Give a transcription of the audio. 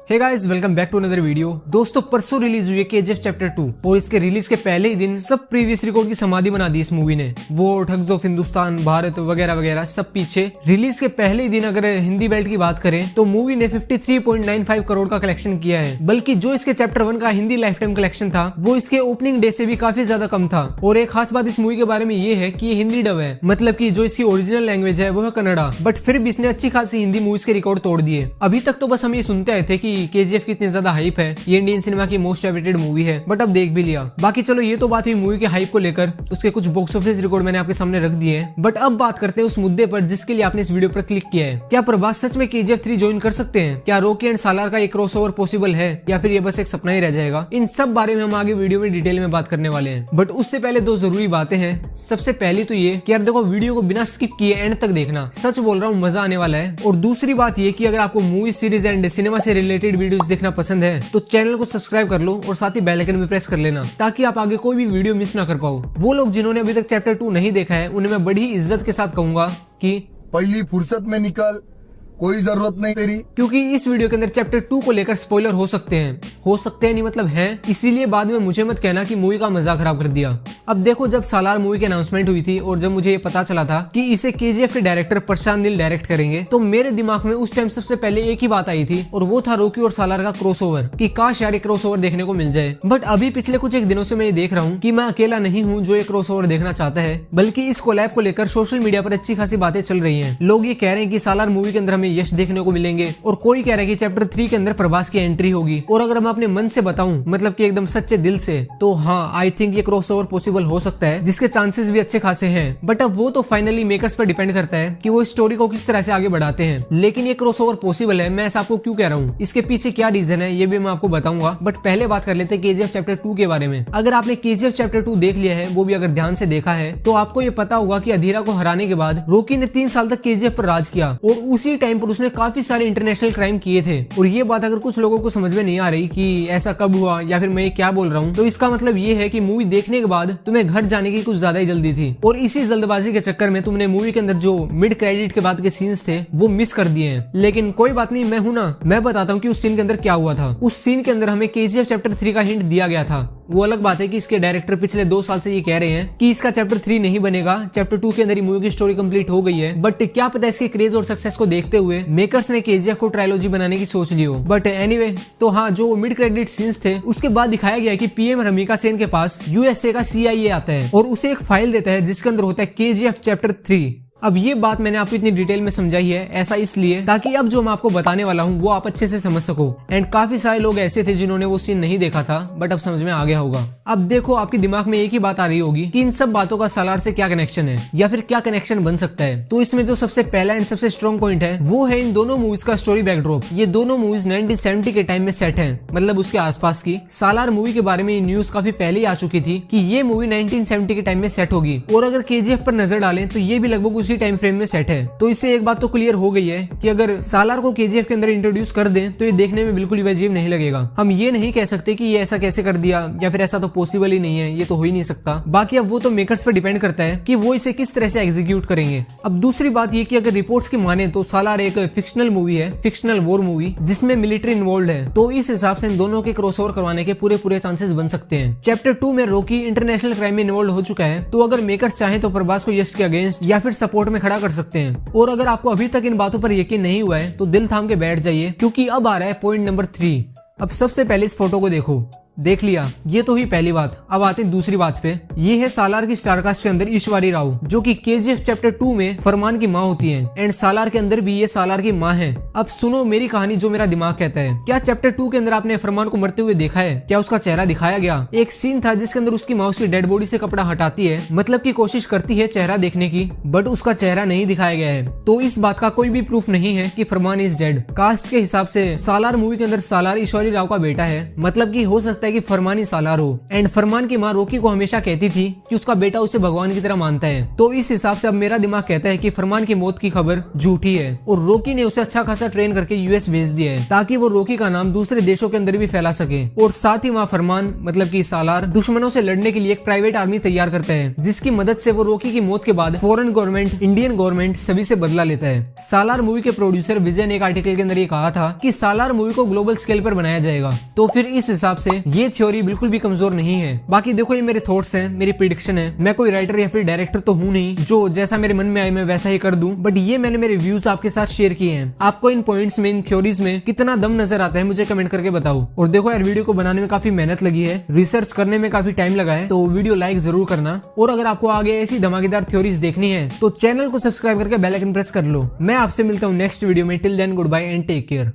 Hey guys, welcome back to another video. दोस्तों, परसों release हुई है केजीएफ चैप्टर 2 और इसके रिलीज के पहले ही दिन सब प्रीवियस रिकॉर्ड की समाधि बना दी इस मूवी ने। वो ठग्स ऑफ हिंदुस्तान, भारत वगैरह वगैरह सब पीछे। रिलीज के पहले ही दिन अगर हिंदी बेल्ट की बात करें तो मूवी ने 53.95 करोड़ का कलेक्शन किया है, बल्कि जो इसके चैप्टर 1 का हिंदी लाइफ टाइम कलेक्शन था वो इसके ओपनिंग डे से भी काफी ज्यादा कम था। और एक खास बात इस मूवी के बारे में ये है कि ये हिंदी डब है, मतलब कि जो इसकी ओरिजिनल लैंग्वेज है वो है कन्नड़ा, बट फिर भी इसने अच्छी खासी हिंदी मूवीज के रिकॉर्ड तोड़ दिए। अभी तक तो बस हम ये सुनते आए थे कि केजीएफ की ज्यादा हाइप है, ये इंडियन सिनेमा की मोस्ट अवेटेड मूवी है, बट अब देख भी लिया। बाकी चलो, ये तो बात हुई मूवी के हाइप को लेकर, उसके कुछ बॉक्स ऑफिस रिकॉर्ड मैंने आपके सामने रख दिए हैं। बट अब बात करते हैं उस मुद्दे पर जिसके लिए आपने इस वीडियो पर क्लिक किया है। क्या प्रभास सच में केजीएफ 3 ज्वाइन कर सकते हैं? क्या रॉकी एंड सालार का एक क्रॉसओवर पॉसिबल है या फिर ये बस एक सपना ही रह जाएगा? इन सब बारे में हम आगे वीडियो में डिटेल में बात करने वाले हैं। बट उससे पहले दो जरूरी बातें हैं। सबसे पहली तो ये कि यार देखो, वीडियो को बिना स्किप किए एंड तक देखना, सच बोल रहा हूँ, मजा आने वाला है। और दूसरी बात ये कि अगर आपको मूवी सीरीज एंड सिनेमा से रिलेटेड वीडियोस देखना पसंद है तो चैनल को सब्सक्राइब कर लो और साथ ही बेल आइकन भी प्रेस कर लेना, ताकि आप आगे कोई भी वीडियो मिस ना कर पाओ। वो लोग जिन्होंने अभी तक चैप्टर 2 नहीं देखा है उन्हें मैं बड़ी इज्जत के साथ कहूंगा कि पहली फुर्सत में निकल, कोई जरूरत नहीं तेरी, क्योंकि इस वीडियो के अंदर चैप्टर 2 को लेकर स्पॉइलर हो सकते हैं नहीं, मतलब हैं। इसीलिए बाद में मुझे मत कहना कि मूवी का मजा खराब कर दिया। अब देखो, जब सालार मूवी की अनाउंसमेंट हुई थी और जब मुझे ये पता चला था कि इसे केजीएफ के डायरेक्टर प्रशांत नील डायरेक्ट करेंगे, तो मेरे दिमाग में उस टाइम सबसे पहले एक ही बात आई थी और वो था रॉकी और सालार का क्रॉसओवर, कि काश यार क्रॉसओवर देखने को मिल जाए। बट अभी पिछले कुछ एक दिनों से मैं ये देख रहा हूँ कि मैं अकेला नहीं हूँ जो ये क्रॉसओवर देखना चाहता है, बल्कि इस कोलैब को लेकर सोशल मीडिया पर अच्छी खासी बातें चल रही है। लोग ये कह रहे हैं कि सालार मूवी के अंदर हमें यश देखने को मिलेंगे, और कोई कह रहा है कि चैप्टर 3 के अंदर प्रभास की एंट्री होगी। और अगर मैं अपने मन से बताऊं, मतलब कि एकदम सच्चे दिल से, तो हाँ, आई थिंक ये क्रॉसओवर पॉसिबल हो सकता है, जिसके चांसेस भी अच्छे खासे हैं। बट अब वो तो फाइनली मेकर्स पर डिपेंड करता है कि वो स्टोरी को किस तरह से आगे बढ़ाते हैं। लेकिन ये क्रॉसओवर पॉसिबल है, मैं ऐसा आपको क्यों कह रहा हूँ, इसके पीछे क्या रीजन है ये भी मैं आपको बताऊंगा। बट पहले बात कर लेते हैं केजीएफ चैप्टर 2 के बारे में। अगर आपने केजीएफ चैप्टर 2 देख लिया है, वो भी अगर ध्यान से देखा है, तो आपको ये पता होगा कि अधीरा को हराने के बाद रॉकी ने 3 साल तक केजीएफ पर राज किया, और उसी टाइम पर उसने काफी सारे इंटरनेशनल क्राइम किए थे। और ये बात अगर कुछ लोगों को समझ में नहीं आ रही कि ऐसा कब हुआ या फिर मैं क्या बोल रहा हूँ, तो इसका मतलब ये है कि मूवी देखने के बाद तुम्हें घर जाने की कुछ ज्यादा ही जल्दी थी, और इसी जल्दबाजी के चक्कर में तुमने मूवी के अंदर जो मिड क्रेडिट के बाद के सीन्स थे वो मिस कर दिए हैं। लेकिन कोई बात नहीं, मैं हूं ना, मैं बताता हूँ कि उस सीन के अंदर क्या हुआ था। उस सीन के अंदर हमें केजीएफ चैप्टर 3 का हिंट दिया गया था। वो अलग बात है कि इसके डायरेक्टर पिछले 2 साल से ये कह रहे हैं कि इसका चैप्टर 3 नहीं बनेगा, चैप्टर 2 के अंदर ही मूवी की स्टोरी कंप्लीट हो गई है। बट क्या पता इसके क्रेज और सक्सेस को देखते हुए मेकर्स ने केजीएफ को ट्रायलॉजी बनाने की सोच ली हो। बट एनीवे, तो हाँ, जो मिड क्रेडिट सीन्स थे उसके बाद दिखाया गया कि पीएम रमिका सेन के पास यूएसए का सीआईए आता है और उसे एक फाइल देता है जिसके अंदर होता है केजीएफ चैप्टर 3। अब ये बात मैंने आपको इतनी डिटेल में समझाई है, ऐसा इसलिए ताकि अब जो मैं आपको बताने वाला हूँ वो आप अच्छे से समझ सको। एंड काफी सारे लोग ऐसे थे जिन्होंने वो सीन नहीं देखा था, बट अब समझ में आ गया होगा। अब देखो, आपके दिमाग में एक ही बात आ रही होगी कि इन सब बातों का सालार से क्या कनेक्शन है या फिर क्या कनेक्शन बन सकता है। तो इसमें जो सबसे पहला एंड सबसे स्ट्रॉन्ग पॉइंट है वो है इन दोनों मूवीज का स्टोरी बैकड्रॉप। ये दोनों मूवीज 1970 के टाइम में सेट है, मतलब उसके आसपास की। सालार मूवी के बारे में न्यूज काफी पहले ही आ चुकी थी कि ये मूवी 1970 के टाइम में सेट होगी, और अगर केजीएफ पर नजर डालें तो ये भी लगभग उसी टाइम फ्रेम में सेट है। तो इससे एक बात तो क्लियर हो गई है कि अगर सालार को केजीएफ के अंदर इंट्रोड्यूस कर दें तो ये देखने में बिल्कुल भी अजीब नहीं लगेगा। हम ये नहीं कह सकते कि ये ऐसा कैसे कर दिया या फिर ऐसा तो पॉसिबल ही नहीं है, ये तो हो ही नहीं सकता। बाकी अब वो तो मेकर्स पर डिपेंड करता है कि वो इसे किस तरह से एग्जीक्यूट करेंगे। अब दूसरी बात ये कि अगर रिपोर्ट्स की माने तो सालार एक फिक्शनल मूवी है, फिक्शनल वॉर मूवी जिसमें मिलिट्री इन्वॉल्व है, तो इस हिसाब से इन दोनों के क्रॉसओवर करवाने के पूरे चांसेस बन सकते हैं। चैप्टर 2 में रॉकी इंटरनेशनल क्राइम में इन्वॉल्व हो चुका है, तो अगर मेकर्स चाहें तो प्रभास को यश के अगेंस्ट या फिर सपोर्ट में खड़ा कर सकते हैं। और अगर आपको अभी तक इन बातों पर यकीन नहीं हुआ है तो दिल थाम के बैठ जाइए, क्योंकि अब आ रहा है पॉइंट नंबर 3। अब सबसे पहले इस फोटो को देखो, देख लिया, ये तो हुई पहली बात। अब आते हैं दूसरी बात पे। ये है सालार की स्टारकास्ट के अंदर ईश्वरी राव, जो कि केजीएफ चैप्टर 2 में फरमान की माँ होती है, एंड सालार के अंदर भी ये सालार की माँ है। अब सुनो मेरी कहानी, जो मेरा दिमाग कहता है। क्या चैप्टर 2 के अंदर आपने फरमान को मरते हुए देखा है? क्या उसका चेहरा दिखाया गया? एक सीन था जिसके अंदर उसकी माँ उसकी डेड बॉडी से कपड़ा हटाती है, मतलब की कोशिश करती है चेहरा देखने की, बट उसका चेहरा नहीं दिखाया गया है। तो इस बात का कोई भी प्रूफ नहीं है कि फरमान इज डेड। कास्ट के हिसाब से सालार मूवी के अंदर सालार ईश्वरी राव का बेटा है, मतलब की हो सकता जाता है कि फरमान ही सालार हो। एंड फरमान की माँ रॉकी को हमेशा कहती थी कि उसका बेटा उसे भगवान की तरह मानता है। तो इस हिसाब से अब मेरा दिमाग कहता है कि फरमान की मौत की खबर झूठी है और रॉकी ने उसे अच्छा खासा ट्रेन करके यूएस भेज दिया है ताकि वो रॉकी का नाम दूसरे देशों के अंदर भी फैला सके। और साथ ही वहाँ फरमान मतलब कि सालार दुश्मनों से लड़ने के लिए एक प्राइवेट आर्मी तैयार करता है जिसकी मदद से वो रॉकी की मौत के बाद फॉरेन गवर्नमेंट, इंडियन गवर्नमेंट सभी से बदला लेता है। सालार मूवी के प्रोड्यूसर विजय ने एक आर्टिकल के अंदर ये कहा था कि सालार मूवी को ग्लोबल स्केल पर बनाया जाएगा। तो फिर इस हिसाब से ये थ्योरी बिल्कुल भी कमजोर नहीं है। बाकी देखो ये मेरे थॉट्स हैं, मेरी प्रेडिक्शन है। मैं कोई राइटर या फिर डायरेक्टर तो हूँ नहीं जो जैसा मेरे मन में आए मैं वैसा ही कर दूं, बट ये मैंने मेरे व्यूज आपके साथ शेयर किए हैं। आपको इन पॉइंट्स में, इन थ्योरीज में कितना दम नजर आता है मुझे कमेंट करके बताओ। और देखो यार वीडियो को बनाने में काफी मेहनत लगी है, रिसर्च करने में काफी टाइम लगा है, तो वीडियो लाइक जरूर करना। और अगर आपको आगे ऐसी धमाकेदार थ्योरीज देखनी है तो चैनल को सब्सक्राइब करके बेल आइकन प्रेस कर लो। मैं आपसे मिलता हूँ नेक्स्ट वीडियो में। Till then goodbye and take care.